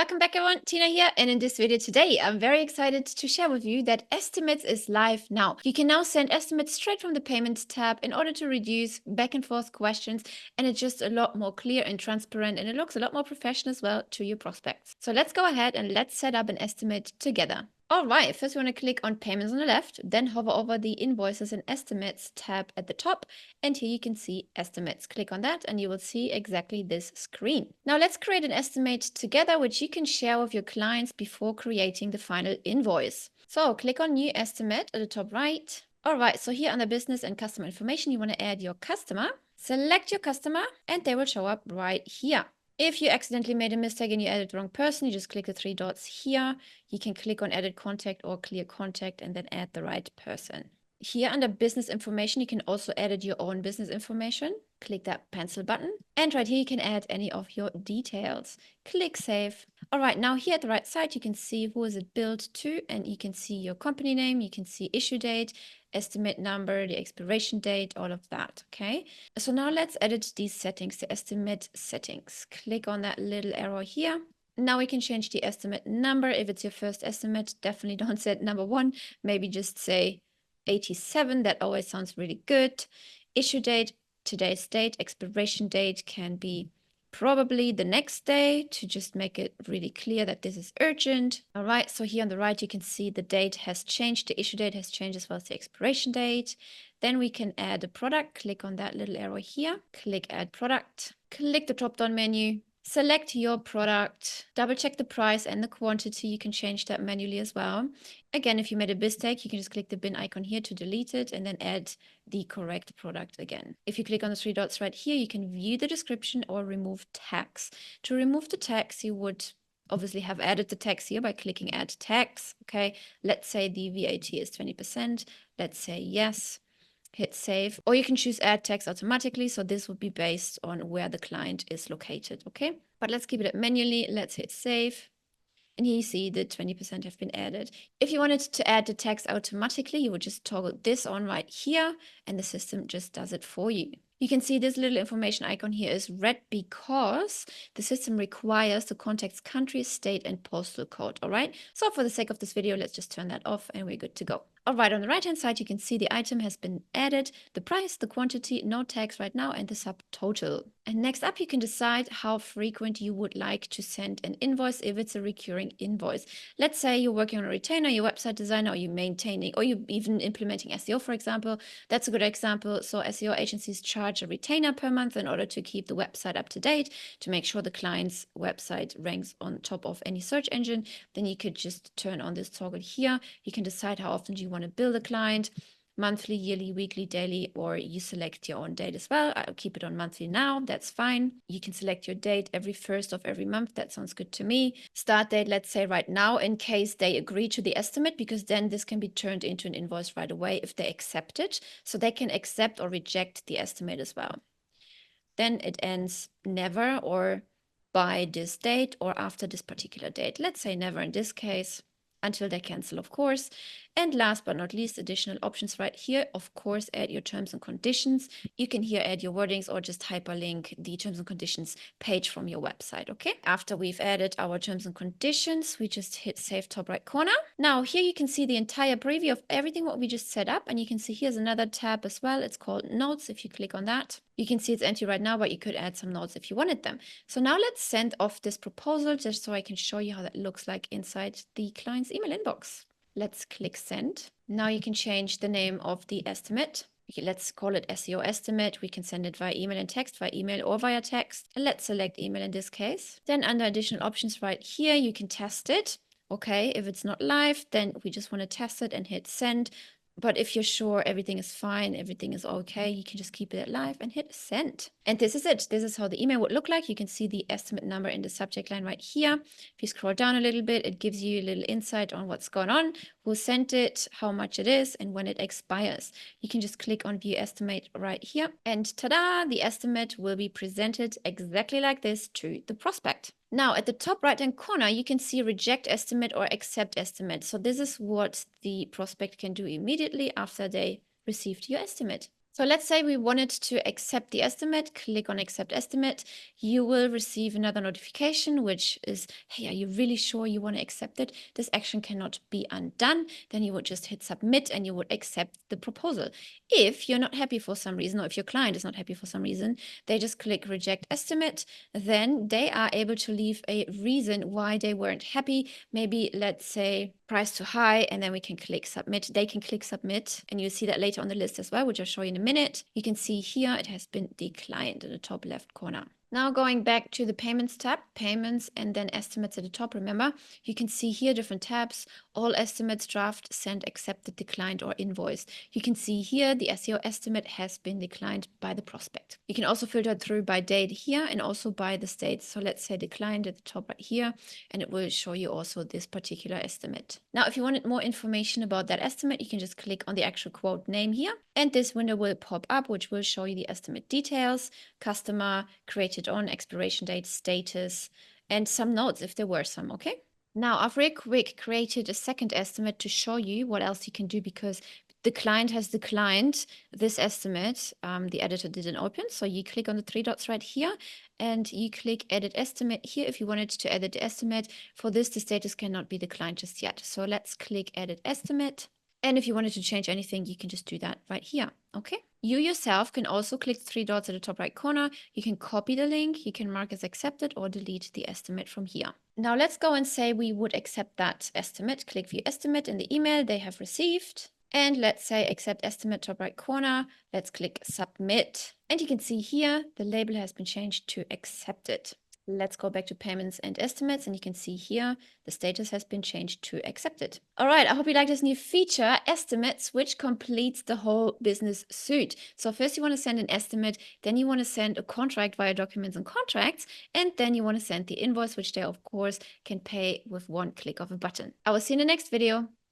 Welcome back everyone, Tina here, and in this video today I'm very excited to share with you that Estimates is live now. You can now send estimates straight from the Payments tab in order to reduce back and forth questions, and it's just a lot more clear and transparent, and it looks a lot more professional as well to your prospects. So let's go ahead and let's set up an estimate together. All right, first we want to click on Payments on the left, then hover over the Invoices and Estimates tab at the top, and here you can see Estimates. Click on that and you will see exactly this screen. Now let's create an estimate together, which you can share with your clients before creating the final invoice. So click on New Estimate at the top right. All right, so here under Business and Customer Information, you want to add your customer. Select your customer and they will show up right here. If you accidentally made a mistake and you added the wrong person, you just click the three dots here. You can click on Edit Contact or Clear Contact and then add the right person. Here under Business Information, you can also edit your own business information. Click that pencil button. And right here, you can add any of your details. Click Save. All right, now here at the right side, you can see who is it billed to, and you can see your company name, you can see issue date, estimate number, the expiration date, all of that, okay? So now let's edit these settings, the estimate settings. Click on that little arrow here. Now we can change the estimate number. If it's your first estimate, definitely don't set number 1. Maybe just say 87. That always sounds really good. Issue date, today's date. Expiration date can be probably the next day to just make it really clear that this is urgent. All right, so here on the right, you can see the date has changed. The issue date has changed as well as the expiration date. Then we can add a product. Click on that little arrow here. Click Add Product. Click the drop-down menu. Select your product, double check the price and the quantity. You can change that manually as well. Again, if you made a mistake, you can just click the bin icon here to delete it and then add the correct product again. If you click on the three dots right here, you can view the description or remove tags. To remove the tags, you would obviously have added the tags here by clicking Add Tags. Okay, let's say the VAT is 20%. Let's say yes. Hit save, or you can choose add text automatically. So this would be based on where the client is located. Okay, but let's keep it manually. Let's hit save. And here you see the 20% have been added. If you wanted to add the text automatically, you would just toggle this on right here and the system just does it for you. You can see this little information icon here is red because the system requires the contact's country, state, and postal code. All right. So for the sake of this video, let's just turn that off and we're good to go. All right, on the right-hand side, you can see the item has been added, the price, the quantity, no tags right now, and the subtotal. And next up, you can decide how frequent you would like to send an invoice if it's a recurring invoice. Let's say you're working on a retainer, you're a website designer, or you're maintaining, or you're even implementing SEO, for example. That's a good example. So SEO agencies charge a retainer per month in order to keep the website up to date, to make sure the client's website ranks on top of any search engine. Then you could just turn on this toggle here. You can decide how often do you want to bill the client, monthly, yearly, weekly, daily, or you select your own date as well. I'll keep it on monthly now. That's fine. You can select your date every first of every month. That sounds good to me. Start date, let's say right now, in case they agree to the estimate, because then this can be turned into an invoice right away if they accept it. So they can accept or reject the estimate as well. Then it ends never or by this date or after this particular date. Let's say never in this case, until they cancel, of course. And last but not least, additional options right here. Of course, add your terms and conditions. You can here add your wordings or just hyperlink the terms and conditions page from your website, okay? After we've added our terms and conditions, we just hit save top right corner. Now here you can see the entire preview of everything what we just set up. And you can see here's another tab as well. It's called Notes. If you click on that, you can see it's empty right now, but you could add some notes if you wanted them. So now let's send off this proposal just so I can show you how that looks like inside the client's email inbox. Let's click send. Now you can change the name of the estimate. Let's call it SEO estimate. We can send it via email and text, via email or via text. And let's select email in this case. Then under additional options right here, you can test it. Okay, if it's not live, then we just want to test it and hit send. But if you're sure everything is fine, everything is okay, you can just keep it live and hit send. And this is it. This is how the email would look like. You can see the estimate number in the subject line right here. If you scroll down a little bit, it gives you a little insight on what's going on, who sent it, how much it is, and when it expires. You can just click on view estimate right here. And ta-da, the estimate will be presented exactly like this to the prospect. Now, at the top right-hand corner, you can see reject estimate or accept estimate. So this is what the prospect can do immediately after they received your estimate. So let's say we wanted to accept the estimate, click on accept estimate. You will receive another notification, which is, hey, are you really sure you want to accept it? This action cannot be undone. Then you would just hit submit and you would accept the proposal. If you're not happy for some reason, or if your client is not happy for some reason, they just click reject estimate. Then they are able to leave a reason why they weren't happy. Maybe let's say price too high, and then we can click submit. They can click submit, and you'll see that later on the list as well, which I'll show you in a minute. You can see here it has been declined in the top left corner. Now going back to the payments tab, payments and then estimates at the top, remember, you can see here different tabs, all estimates, draft, sent, accepted, declined, or invoiced. You can see here the SEO estimate has been declined by the prospect. You can also filter through by date here and also by the state. So let's say declined at the top right here, and it will show you also this particular estimate. Now, if you wanted more information about that estimate, you can just click on the actual quote name here, and this window will pop up, which will show you the estimate details, customer, created on, expiration date, status, and some notes if there were some, okay? Now, I've real quick created a second estimate to show you what else you can do, because the client has declined this estimate. The editor didn't open. So you click on the three dots right here and you click edit estimate here if you wanted to edit the estimate. For this, the status cannot be declined just yet. So let's click edit estimate. And if you wanted to change anything, you can just do that right here. Okay. You yourself can also click the three dots at the top right corner. You can copy the link, you can mark as accepted, or delete the estimate from here. Now let's go and say we would accept that estimate. Click view estimate in the email they have received. And let's say accept estimate top right corner. Let's click submit. And you can see here the label has been changed to accepted. Let's go back to payments and estimates, and you can see here the status has been changed to accepted. All right, I hope you like this new feature, estimates, which completes the whole business suite. So first you want to send an estimate, then you want to send a contract via documents and contracts, and then you want to send the invoice, which they of course can pay with one click of a button. I will see you in the next video.